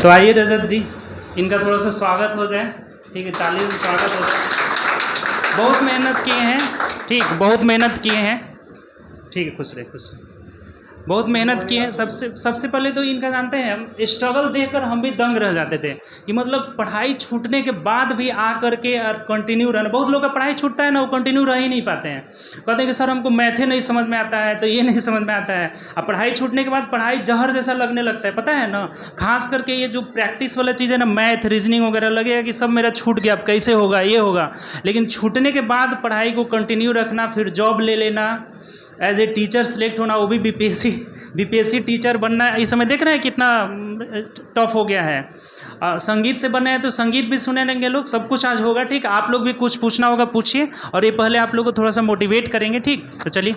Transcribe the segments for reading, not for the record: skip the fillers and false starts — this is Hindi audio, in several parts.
तो आइए रजत जी, इनका थोड़ा सा स्वागत हो जाए। ठीक है, ताली से स्वागत हो जाए। बहुत मेहनत किए हैं, ठीक, बहुत मेहनत किए हैं। ठीक है, खुश रहे, खुश रहे। बहुत मेहनत किए हैं। सबसे सबसे पहले तो इनका जानते हैं, हम स्ट्रगल देखकर हम भी दंग रह जाते थे कि मतलब पढ़ाई छूटने के बाद भी आ करके और कंटिन्यू रहना। बहुत लोग का पढ़ाई छूटता है ना, वो कंटिन्यू रह ही नहीं पाते हैं। कहते हैं कि सर हमको मैथे नहीं समझ में आता है, तो ये नहीं समझ में आता है। अब पढ़ाई छूटने के बाद पढ़ाई जहर जैसा लगने लगता है, पता है ना। खास करके ये जो प्रैक्टिस वाला चीज़ है ना, मैथ रीजनिंग वगैरह, लगेगा कि सब मेरा छूट गया, अब कैसे होगा, ये होगा। लेकिन छूटने के बाद पढ़ाई को कंटिन्यू रखना, फिर जॉब ले लेना, एज ए टीचर सेलेक्ट होना, वो भी बीपीएससी टीचर बनना, इस समय देख रहे हैं कितना टफ हो गया है। संगीत से बने हैं तो संगीत भी सुने लेंगे लोग, सब कुछ आज होगा। ठीक, आप लोग भी कुछ पूछना होगा पूछिए, और ये पहले आप लोग को थोड़ा सा मोटिवेट करेंगे। ठीक, तो चलिए।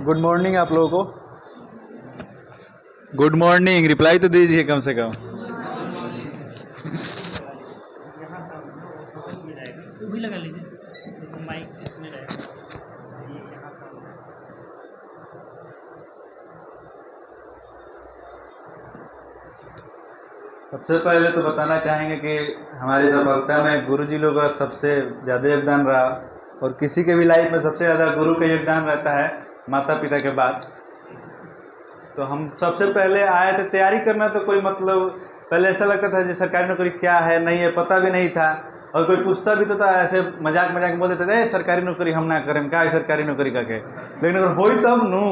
गुड मॉर्निंग आप लोगों को। गुड मॉर्निंग, रिप्लाई तो दीजिए कम से कम। भी लगा लीजिए, माइक इसमें रहेगा, ये यहाँ सामने। सबसे पहले तो बताना चाहेंगे कि हमारी सफलता में गुरुजी लोगों का सबसे ज़्यादा योगदान रहा, और किसी के भी लाइफ में सबसे ज़्यादा गुरु का योगदान रहता है माता पिता के बाद। तो हम सबसे पहले आए थे तैयारी करना, तो कोई मतलब पहले ऐसा लगता था कि सरकारी नौकरी क्या है, नहीं है, पता भी नहीं था। और कोई पूछता भी तो था, ऐसे मजाक मजाक में बोल देते थे, सरकारी नौकरी हम ना करें, क्या है सरकारी नौकरी का के। लेकिन अगर हो तब नू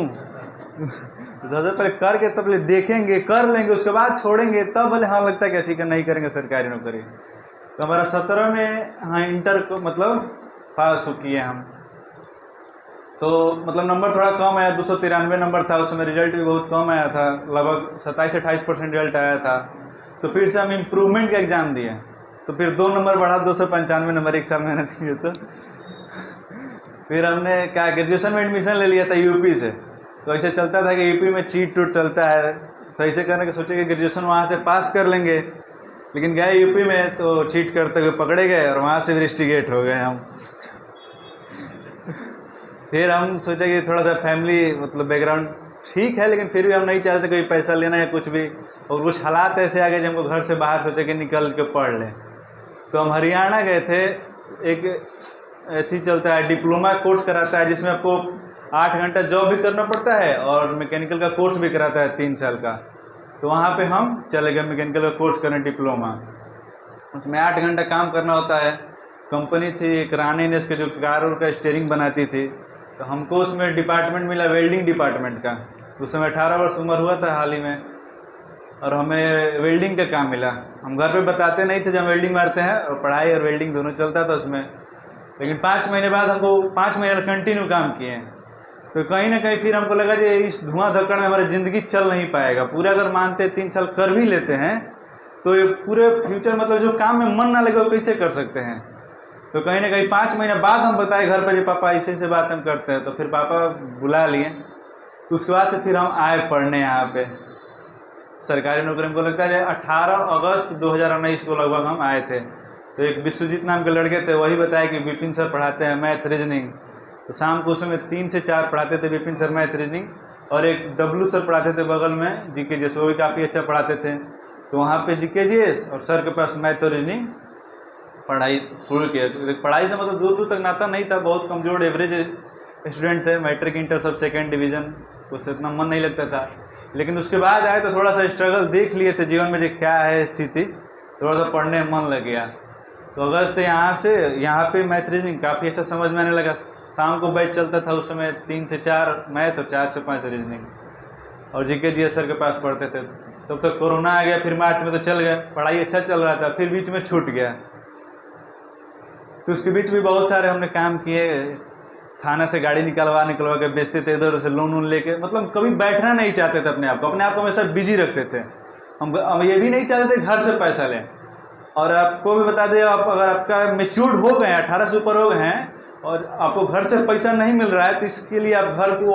सबसे पहले करके तब ले देखेंगे, कर लेंगे, उसके बाद छोड़ेंगे, तब भले हाँ लगता है कि ठीक है नहीं करेंगे सरकारी नौकरी। तो हमारा 17 में हाँ इंटर को मतलब पास किए हम। तो मतलब नंबर थोड़ा कम आया, 293 नंबर था उस समय, रिजल्ट भी बहुत कम आया था, लगभग 27-28% रिजल्ट आया था। तो फिर से हम इम्प्रूवमेंट का एग्ज़ाम दिए, तो फिर 2 नंबर बढ़ा, 295 नंबर एक साल मेहनत किए। तो फिर हमने क्या ग्रेजुएशन में एडमिशन ले लिया था यूपी से। तो ऐसे चलता था कि यूपी में चीट टूट चलता है, तो ऐसे करने के सोचे कि ग्रेजुएशन वहाँ से पास कर लेंगे। लेकिन गए यूपी में तो चीट करते हुए पकड़े गए, और वहाँ से भी रिस्टिगेट हो गए हम। फिर हम सोचे कि थोड़ा सा फैमिली मतलब बैकग्राउंड ठीक है, लेकिन फिर भी हम नहीं चाहते कोई पैसा लेना है कुछ भी, और कुछ हालात ऐसे आ गए जब हमको घर से बाहर सोचे कि निकल के पढ़ लें। तो हम हरियाणा गए थे, एक ऐसी चलता है डिप्लोमा कोर्स कराता है, जिसमें आपको 8 घंटा जॉब भी करना पड़ता है, और मैकेनिकल का कोर्स भी कराता है 3 साल का। तो वहाँ पे हम चले गए मैकेनिकल का कोर्स करने, डिप्लोमा। उसमें 8 घंटा काम करना होता है। कंपनी थी एक रानी ने, इसके जो कार का स्टीयरिंग बनाती थी, तो हमको उसमें डिपार्टमेंट मिला वेल्डिंग डिपार्टमेंट का। उस समय 18 वर्ष उम्र हुआ था हाल ही में, और हमें वेल्डिंग का काम मिला। हम घर पे बताते नहीं थे जब वेल्डिंग मारते हैं, और पढ़ाई और वेल्डिंग दोनों चलता था उसमें। लेकिन 5 महीने बाद हमको 5 महीने कंटिन्यू काम किए, तो कहीं ना कहीं फिर हमको लगा कि इस धुआं धक्कड़ में हमारी ज़िंदगी चल नहीं पाएगा। पूरा अगर मानते 3 साल कर भी लेते हैं, तो ये पूरे फ्यूचर मतलब जो काम में मन ना लगे वो कैसे कर सकते हैं। तो कहीं ना कहीं 5 महीने बाद हम बताए घर पर, पापा ऐसे बात हम करते हैं। तो फिर पापा बुला लिए। तो उसके बाद से फिर हम आए पढ़ने यहाँ पे सरकारी नौकरी। हमको लगता है 18 अगस्त 2019 को लगभग हम आए थे। तो एक विश्वजीत नाम के लड़के थे, वही बताया कि विपिन सर पढ़ाते हैं मैथ रीजनिंग। तो शाम को उसमें 3 से 4 पढ़ाते थे विपिन सर मैथ रीजनिंग, और एक डब्लू सर पढ़ाते थे बगल में जीके जीएस, वो भी काफ़ी अच्छा पढ़ाते थे। तो वहाँ पे जीके जीएस और सर के पास मैथ और रीजनिंग पढ़ाई शुरू किया। पढ़ाई से मतलब दूर दूर तक नाता नहीं था, बहुत कमज़ोर एवरेज स्टूडेंट थे, मैट्रिक इंटर सब 2nd डिवीज़न, उससे इतना मन नहीं लगता था। लेकिन उसके बाद आए तो थोड़ा सा स्ट्रगल देख लिए थे जीवन में जो क्या है स्थिति, थोड़ा सा पढ़ने में मन लग गया। तो अगस्त यहाँ से यहाँ पे मैथ रीजनिंग काफ़ी अच्छा समझ में आने लगा। शाम को बैच चलता था उस समय 3 से 4 मैथ और 4 से 5 रीजनिंग, और जीके जीएस सर के पास पढ़ते थे। तब तक कोरोना आ गया, फिर मार्च में तो चल गए, पढ़ाई अच्छा चल रहा था, फिर बीच में छूट गया। तो उसके बीच भी बहुत सारे हमने काम किए, थाना से गाड़ी निकलवा के बेचते थे, इधर से लोन वोन लेके, मतलब कभी बैठना नहीं चाहते थे अपने आप को हमेशा बिजी रखते थे। हम ये भी नहीं चाहते थे घर से पैसा लें। और आपको भी बता दें, आप अगर आपका मेच्योर्ड हो गए, 18 से ऊपर हो गए हैं, और आपको घर से पैसा नहीं मिल रहा है, तो इसके लिए आप घर को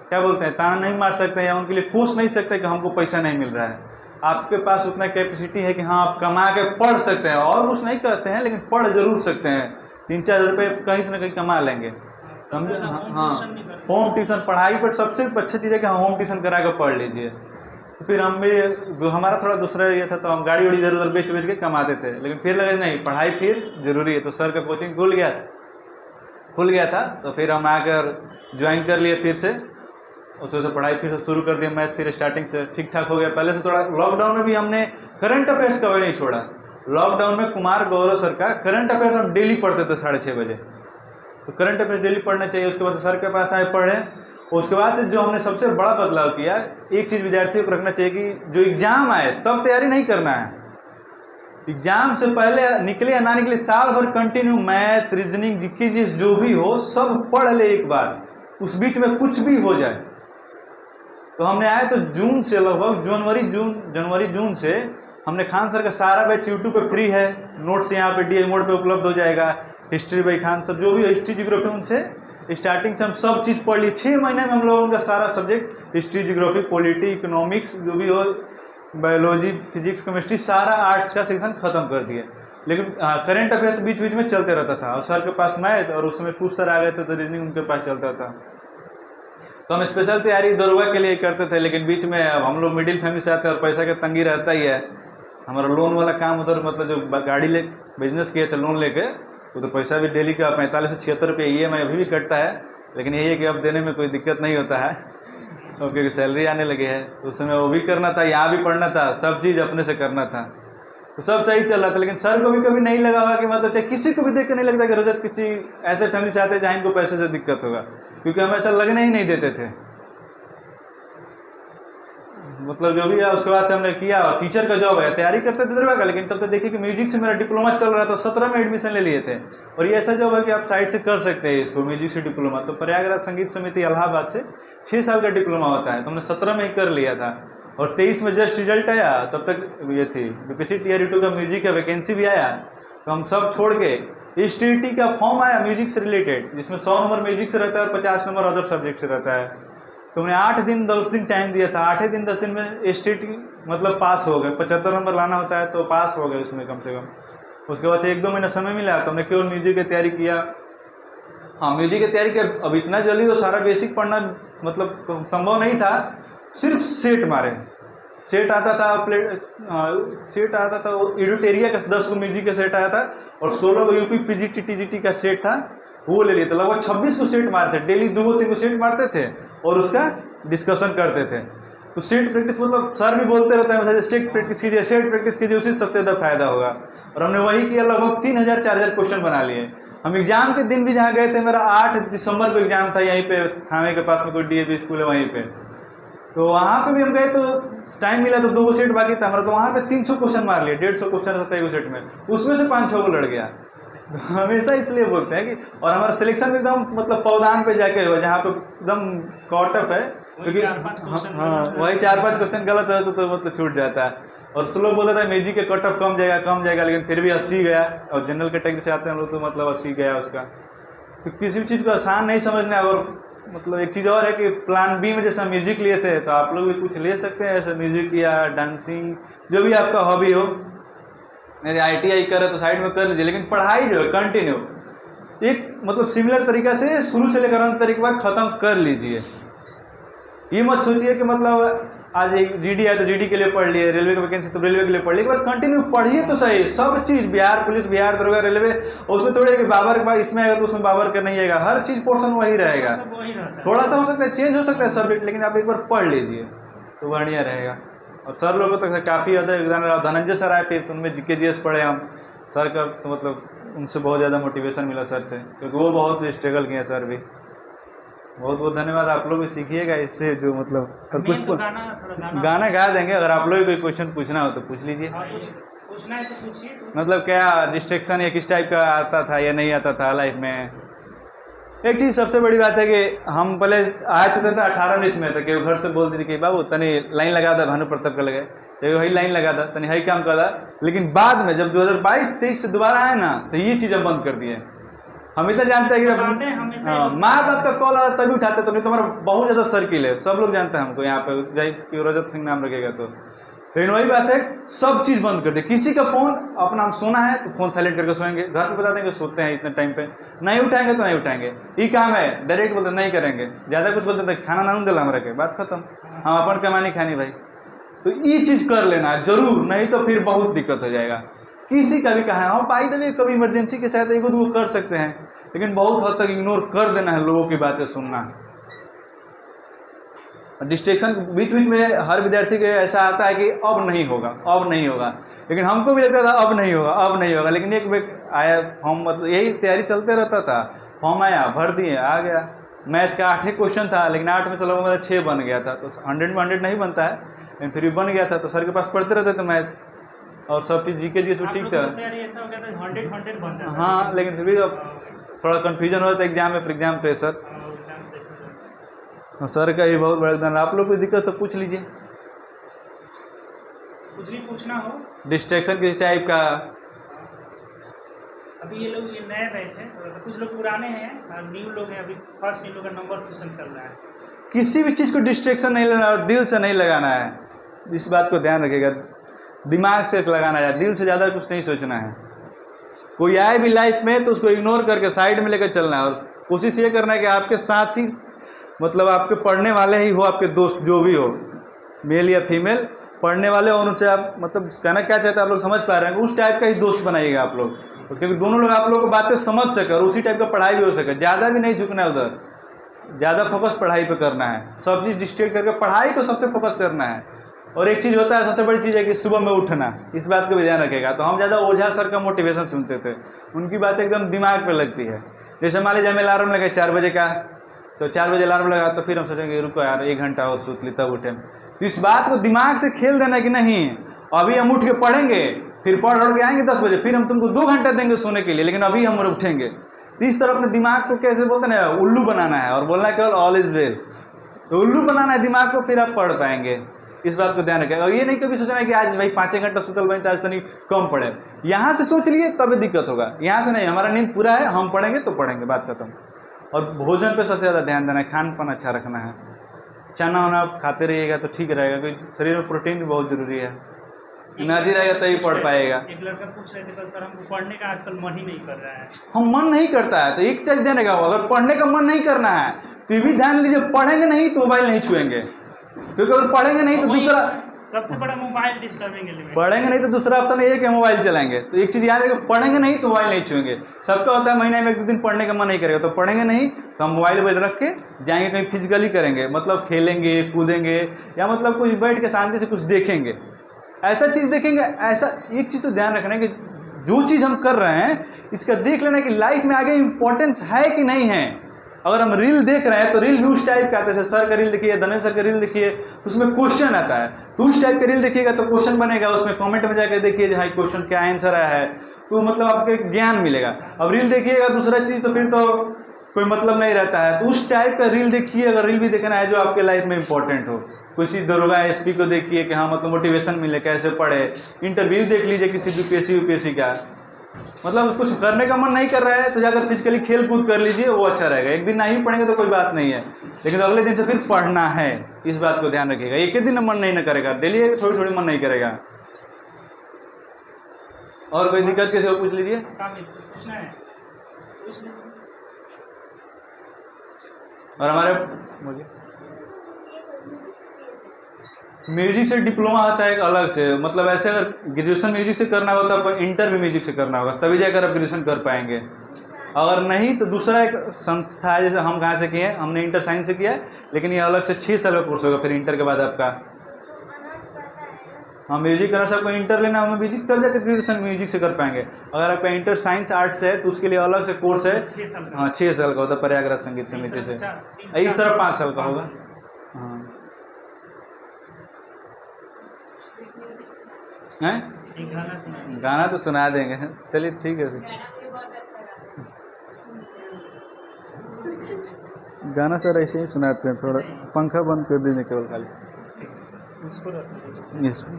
क्या बोलते हैं, ताना नहीं मार सकते, या उनके लिए फोर्स नहीं सकते कि हमको पैसा नहीं मिल रहा है। आपके पास उतना कैपेसिटी है कि हाँ आप कमा के पढ़ सकते हैं, और कुछ नहीं कहते हैं लेकिन पढ़ जरूर सकते हैं। 3-4 रुपये कहीं से ना कहीं कमा लेंगे। समझे। ज़्यादा हाँ home हाँ, tuition भी करते होम ट्यूशन पढ़ाई पर सबसे अच्छी चीज़ है कि होम ट्यूशन करा कर पढ़ लीजिए। तो फिर हम भी, जो हमारा थोड़ा दूसरा ये था, तो हम गाड़ी उड़ी इधर उधर बेच बेच के कमाते थे, लेकिन फिर लगे नहीं पढ़ाई फिर जरूरी है, तो सर का कोचिंग खुल गया था, तो फिर हम आकर ज्वाइन कर लिए फिर से, उससे से पढ़ाई फिर से शुरू कर दिया। मैथ फिर स्टार्टिंग से ठीक ठाक हो गया। पहले से थोड़ा लॉकडाउन में भी हमने करंट अफेयर्स कभी नहीं छोड़ा। लॉकडाउन में कुमार गौरव सर का करंट अफेयर्स हम डेली पढ़ते थे 6:30 बजे, तो करंट अफेयर्स डेली पढ़ना चाहिए। उसके बाद सर के पास आए पढ़े। उसके बाद जो हमने सबसे बड़ा बदलाव किया, एक चीज़ विद्यार्थियों को रखना चाहिए कि जो एग्जाम आए तब तैयारी नहीं करना है। एग्जाम से पहले निकले या ना निकले, साल भर कंटिन्यू मैथ रीजनिंग जितनी चीज जो भी हो सब पढ़ ले एक बार, उस बीच में कुछ भी हो जाए। तो हमने आए तो जून से, लगभग जनवरी जून से हमने खान सर का सारा बैच यूट्यूब पे फ्री है, नोट्स यहाँ पे DI मोड पे उपलब्ध हो जाएगा। हिस्ट्री बाई खान सर, जो भी हिस्ट्री जियोग्राफी, उनसे स्टार्टिंग से हम सब चीज़ पढ़ ली। 6 महीने में हम लोगों का सारा subject, history geography polity economics जो भी हो, बायोलॉजी फिजिक्स केमिस्ट्री, सारा आर्ट्स का सेक्शन खत्म कर दिए। लेकिन करंट अफेयर्स बीच बीच में चलते रहता था, और सर के पास मैथ, और उसमें कुछ सर आ गए थे तो रीजनिंग उनके पास चलता था। तो हम स्पेशल तैयारी दरोगा के लिए करते थे, लेकिन बीच में अब हम लोग मिडिल फैमिली से आते हैं और पैसा का तंगी रहता ही है। हमारा लोन वाला काम उधर, मतलब जो गाड़ी ले बिजनेस किए थे लोन लेके, तो पैसा भी डेली का 45 से 76 रुपये EMI अभी भी कटता है। लेकिन यही है कि अब देने में कोई दिक्कत नहीं होता है, तो क्योंकि सैलरी आने लगी है। तो उस समय वो भी करना था, यहाँ भी पढ़ना था, सब चीज़ अपने से करना था, तो सब सही चल रहा था। लेकिन सर को भी कभी नहीं लगा होगा कि मतलब, चाहे किसी को भी देख कर नहीं लगता कि रजत किसी ऐसे फैमिली से आते हैं जहाँ इनको पैसे से दिक्कत होगा, क्योंकि हम ऐसा लगने ही नहीं देते थे। मतलब जो भी है, उसके बाद से हमने किया, और टीचर का जॉब है, तैयारी करते थे दरवा का। लेकिन तब तो देखिए कि म्यूजिक से मेरा डिप्लोमा चल रहा था, 17 में एडमिशन ले लिए थे। और ये ऐसा जॉब है कि आप साइड से कर सकते हैं इसको, म्यूजिक से डिप्लोमा। तो प्रयागराज संगीत समिति इलाहाबाद से 6 साल का डिप्लोमा होता है, तो हमने 17 में ही कर लिया था। और 23 में जस्ट रिजल्ट आया, तब तक ये थी BPSC Tier 2 का म्यूजिक का वैकेंसी भी आया। तो हम सब छोड़ के STT का फॉर्म आया म्यूजिक से रिलेटेड, जिसमें 100 नंबर म्यूजिक से रहता है और 50 नंबर अदर सब्जेक्ट से रहता है। तो हमने 8 दिन 10 दिन टाइम दिया था, 8 दिन 10 दिन में STT मतलब पास हो गए। 75 नंबर लाना होता है, तो पास हो गए उसमें कम से कम। उसके बाद से 1-2 महीना समय मिला, तो हमने केवल म्यूजिक की तैयारी किया। हाँ, म्यूजिक की तैयारी किया। अब इतना जल्दी तो सारा बेसिक पढ़ना मतलब संभव नहीं था। सिर्फ सेट मारे, सेट आता था वो एडुटेरिया का 10 को म्यूजिक का सेट आया था, और 16 को UP PGT TGT का सेट था, वो ले लिए थे। लगभग 26 को सेट मारते थे, डेली 2-3 को सेट मारते थे और उसका डिस्कशन करते थे। तो सेट प्रैक्टिस, मतलब सर भी बोलते रहते हैं सेट प्रैक्टिस कीजिए, सेट प्रैक्टिस कीजिए, उससे सबसे ज़्यादा फायदा होगा। और हमने वही किया, लगभग 3000-4000 क्वेश्चन बना लिए। हम एग्जाम के दिन भी जहाँ गए थे, मेरा 8 दिसंबर को एग्जाम था, यहीं पे थाने के पास में कोई DAV स्कूल है वहीं पे। तो वहाँ पे भी हम गए, तो टाइम मिला तो 2 सेट बाकी था हमारा, तो वहाँ पे 300 क्वेश्चन मार लिए। 150 क्वेश्चन रहता है एक सेट में, उसमें से 5-6 को लड़ गया। तो हमेशा इसलिए बोलते हैं कि, और हमारा सिलेक्शन एकदम मतलब पौधान पे जाके हुआ, जहाँ पे एकदम कॉट ऑफ है, क्योंकि हाँ वही 4-5 क्वेश्चन गलत है तो मतलब छूट जाता है। और स्लो बोला था म्यूजिक के कट ऑफ कम जाएगा, लेकिन फिर भी 80 गया। और जनरल कैटेगरी से आते हैं लोग, तो मतलब 80 गया उसका। तो किसी भी चीज़ को आसान नहीं समझना। और मतलब एक चीज़ और है कि प्लान B में जैसे म्यूजिक लिए थे, तो आप लोग भी कुछ ले सकते हैं ऐसे, म्यूजिक या डांसिंग, जो भी आपका हॉबी हो। मेरे ITI करे तो साइड में कर लीजिए, लेकिन पढ़ाई जो है कंटिन्यू एक मतलब सिमिलर तरीका से शुरू से लेकर अंत तरीके बाद ख़त्म कर लीजिए। ये मत सोचिए कि मतलब आज एक GD है तो GD के लिए पढ़ लिए, रेलवे की वैकेंसी तो रेलवे के लिए पढ़ लिए। एक बार कंटिन्यू पढ़िए तो सही, सब चीज़, बिहार पुलिस, बिहार दरोगा, रेलवे, उसमें थोड़े कि बाबर के बाद इसमें आएगा तो उसमें बाबर का नहीं आएगा, हर चीज़ पोर्सन वही रहेगा। थोड़ा सा हो सकता है चेंज हो सकता है सब्जेक्ट, लेकिन आप एक बार पढ़ लीजिए तो बढ़िया रहेगा। और सर लोगों तक काफ़ी ज़्यादा योगदान रहा। धनंजय सर आए, फिर उनमें GK GS पढ़े हम, सर का तो मतलब उनसे बहुत ज़्यादा मोटिवेशन मिला सर से, क्योंकि वो बहुत स्ट्रगल किए सर भी। बहुत बहुत धन्यवाद। आप लोग भी सीखिएगा इससे, जो मतलब और कुछ गाना गा देंगे। अगर आप लोग कोई क्वेश्चन पूछना हो तो पूछ लीजिए। पूछना है तो पूछिए। मतलब क्या डिस्ट्रैक्शन या किस टाइप का आता था या नहीं आता था लाइफ में। एक चीज़ सबसे बड़ी बात है कि हम पहले आए थे 18-19 में, तो कि घर से बोलते थे कि बाबू तनी लाइन लगा था, भानु प्रताप का लगे तो वही लाइन लगा था, तनी वही काम कर था। लेकिन बाद में जब 2022-23 से दोबारा आए ना, तो ये चीज़ हम बंद कर दिए। हम इतना जानते हैं कि माँ बाप का कॉल आता तभी उठाते, तो नहीं तो हमारा बहुत ज़्यादा सर्किल है, सब लोग जानते हैं हमको यहाँ पे, रजत सिंह नाम रखेगा तो लेकिन वही बात है, सब चीज़ बंद कर दे। किसी का फ़ोन अपना हम सोना है तो फ़ोन साइलेंट करके सोएंगे, घर पे बता देंगे सोते हैं इतने टाइम पे, नहीं उठाएंगे तो नहीं उठाएंगे, ये काम है, डायरेक्ट बोलते नहीं करेंगे, ज़्यादा कुछ बोलते हैं खाना ना दिला हम रखे, बात खत्म, हम अपन कमानी खानी भाई। तो ये चीज़ कर लेना है जरूर, नहीं तो फिर बहुत दिक्कत हो जाएगा। किसी का भी कहा है, हम पाई देवे कभी इमरजेंसी के साथ एक दो कर सकते हैं, लेकिन बहुत हद तक इग्नोर कर देना है, लोगों की बातें सुनना। डिस्ट्रैक्शन बीच बीच में हर विद्यार्थी के ऐसा आता है कि अब नहीं होगा, अब नहीं होगा, लेकिन हमको भी लगता था अब नहीं होगा, अब नहीं होगा, लेकिन एक बार आया फॉर्म, मतलब यही तैयारी चलते रहता था, फॉर्म आया, भर दिए, आ गया। मैथ का 8 क्वेश्चन था, लेकिन 8 में चलो मेरा 6 बन गया था, तो 100 में 100 नहीं बनता है, लेकिन फिर भी बन गया था। तो सर के पास पढ़ते रहते थे मैथ, और सब चीज़ जीके जी सब ठीक था। हाँ, लेकिन फिर भी अब थोड़ा कन्फ्यूजन हो जाता है एग्जाम में, फिर एग्जाम प्रेशर, सर का ही बहुत बड़ा योगदान। आप लोग कोई दिक्कत तो पूछ लीजिए, कुछ भी पूछना हो। डिस्ट्रैक्शन किस टाइप का। अभी ये लोग, ये नए बैच है, कुछ लोग पुराने हैं और न्यू लोग हैं, अभी फर्स्ट न्यू लोग का नंबर सिस्टम चल रहा है। किसी भी चीज़ को डिस्ट्रैक्शन नहीं लेना और दिल से नहीं लगाना है, इस बात को ध्यान रखिएगा। दिमाग से लगाना है, दिल से ज़्यादा कुछ नहीं सोचना है। कोई आए भी लाइफ में तो उसको इग्नोर करके साइड में लेकर चलना है, और कोशिश ये करना है कि आपके साथ ही, मतलब आपके पढ़ने वाले ही हो, आपके दोस्त जो भी हो, मेल या फीमेल पढ़ने वाले हो, उनसे आप, मतलब कहना क्या चाहते हैं आप लोग समझ पा रहे हैं, उस टाइप का ही दोस्त बनाइएगा आप लोग, क्योंकि दोनों लोग आप लोगों को बातें समझ सके और उसी टाइप का पढ़ाई भी हो सके। ज़्यादा भी नहीं झुकना है उधर, ज़्यादा फोकस पढ़ाई पे करना है, सब चीज़ डिस्ट्रैक्ट करके पढ़ाई को सबसे फोकस करना है। और एक चीज़ होता है, सबसे बड़ी चीज़ है कि सुबह में उठना, इस बात को भी ध्यान रखेगा। तो हम ज़्यादा ओझा सर का मोटिवेशन सुनते थे, उनकी बातें एकदम दिमाग पे लगती है। जैसे मान लीजिए हमें अलार्म लगा 4 बजे का, तो 4 बजे अलार्म लगा, तो फिर हम सोचेंगे रुको यार 1 घंटा और सूत ली तब उठे। तो इस बात को दिमाग से खेल देना कि नहीं, अभी हम उठ के पढ़ेंगे, फिर पढ़ के आएंगे 10 बजे, फिर हम तुमको 2 घंटा देंगे सोने के लिए, लेकिन अभी हम उठेंगे। तो इस तरह अपने दिमाग को कैसे बोलते हैं, उल्लू बनाना है, और बोलना है केवल ऑल इज वेल। तो उल्लू बनाना है दिमाग को, फिर आप पढ़ पाएंगे। इस बात को ध्यान रखेगा। और ये नहीं कभी सोचना है कि आज भाई 5 घंटा सुतल बनी तो आज तनी कम पढ़े, यहाँ से सोच लिए तभी दिक्कत होगा, यहाँ से नहीं, हमारा नींद पूरा है, हम पढ़ेंगे तो पढ़ेंगे, बात खत्म। और भोजन पे सबसे ज़्यादा ध्यान देना है, खान पान अच्छा रखना है, चना वना आप खाते रहिएगा तो ठीक रहेगा, क्योंकि शरीर में प्रोटीन भी बहुत जरूरी है, एनर्जी रहेगा तभी पढ़ पाएगा। एक लड़का पूछ रहे थे कल, सर हमको पढ़ने का आजकल मन ही नहीं कर रहा है। हम मन नहीं करता है तो एक चीज ध्यान रखा, अगर पढ़ने का मन नहीं करना है तो ये भी ध्यान लीजिए, पढ़ेंगे नहीं तो मोबाइल नहीं छुएंगे, क्योंकि अगर पढ़ेंगे नहीं तो दूसरा, सबसे बड़ा मोबाइल डिस्टर्बिंग एलिमेंट, पढ़ेंगे नहीं तो दूसरा ऑप्शन एक है मोबाइल चलाएंगे। तो एक चीज़ याद रखिए, पढ़ेंगे नहीं तो मोबाइल नहीं छुएंगे। सबका होता है महीने में 1-2 दिन पढ़ने का मन नहीं करेगा, तो पढ़ेंगे नहीं तो हम मोबाइल रख के जाएंगे कहीं फिजिकली करेंगे, मतलब खेलेंगे कूदेंगे, या मतलब कुछ बैठ के शांति से कुछ देखेंगे, ऐसा चीज़ देखेंगे। ऐसा एक चीज़ तो ध्यान रखना है कि जो चीज़ हम कर रहे हैं इसका देख लेना कि लाइफ में आगे इंपॉर्टेंस है कि नहीं है। अगर हम रील देख रहे हैं तो रील भी उस टाइप का आता है, जैसे सर का रील देखिए, धनेश सर का रील देखिए, उसमें क्वेश्चन आता है, तो उस टाइप का रील देखिएगा तो क्वेश्चन बनेगा, उसमें कमेंट में जाकर देखिए भाई क्वेश्चन क्या आंसर आया है, तो मतलब आपको ज्ञान मिलेगा। अब रील देखिएगा दूसरा चीज़ तो फिर तो कोई मतलब नहीं रहता है। तो उस टाइप का रील देखिए, अगर रील भी देखना है जो आपके लाइफ में इंपॉर्टेंट हो। किसी दरोगा एसपी को देखिए कि हाँ मतलब मोटिवेशन मिले, कैसे पढ़े। इंटरव्यू देख लीजिए किसी यूपीएससी का, मतलब कुछ करने का मन नहीं कर रहा है तो जाकर फिजिकली खेल कूद कर लीजिए, वो अच्छा रहेगा। एक दिन नहीं पढ़ेंगे तो कोई बात नहीं है, लेकिन अगले दिन से फिर पढ़ना है, इस बात को ध्यान रखिएगा। एक ही दिन मन नहीं करेगा, डेली थोड़ी थोड़ी मन नहीं करेगा। और कोई दिक्कत किसी को पूछ लीजिए। पूछना है और हमारे मुझे म्यूजिक से डिप्लोमा होता है एक अलग से, मतलब ऐसे अगर ग्रेजुएशन म्यूजिक से करना होता है तो इंटर भी म्यूजिक से करना होगा, तभी जाकर आप ग्रेजुएशन कर पाएंगे। अगर नहीं तो दूसरा एक संस्था है, जैसे हम कहाँ से किए, हमने इंटर साइंस से किया, लेकिन ये अलग से 6 साल का कोर्स होगा फिर इंटर के बाद आपका। हाँ म्यूजिक करना, सबको इंटर लेना, हम म्यूजिक तब जाकर ग्रेजुएशन म्यूजिक से कर पाएंगे। अगर आपका इंटर साइंस आर्ट्स है तो उसके लिए अलग से कोर्स है, 6 साल का होता है प्रयागराज संगीत समिति से। इस तरह 5 साल का होगा। हाँ हैं? गाना तो सुना देंगे, चलिए ठीक है। गाना सर ऐसे ही सुनाते हैं, थोड़ा पंखा बंद कर दीजिए केवल खाली इसको।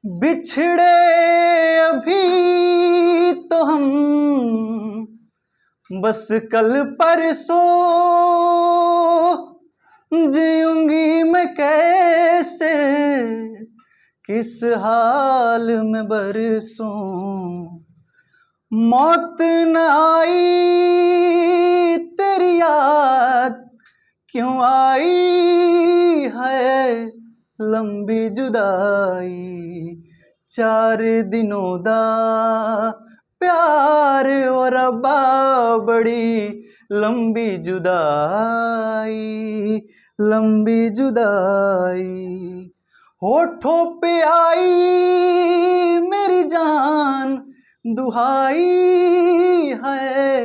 बिछड़े अभी तो हम बस कल परसों, जीऊंगी मैं कैसे किस हाल में बरसों, मौत न आई तेरी याद क्यों आई है लंबी जुदाई, 4 दिनों दा प्यार और रब्बा बड़ी लंबी जुदाई, लंबी जुदाई, होठों पे आई मेरी जान दुहाई है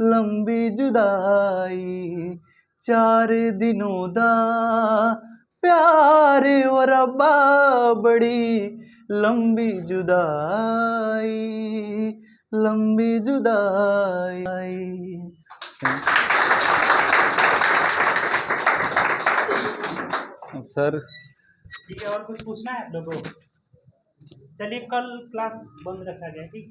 लंबी जुदाई, 4 दिनों दा प्यार और रब्बा बड़ी लंबी जुदाई, लंबी जुदाई। सर ठीक है, और कुछ पूछना है आप लोगों को? चलिए, कल क्लास बंद रखा गया, ठीक।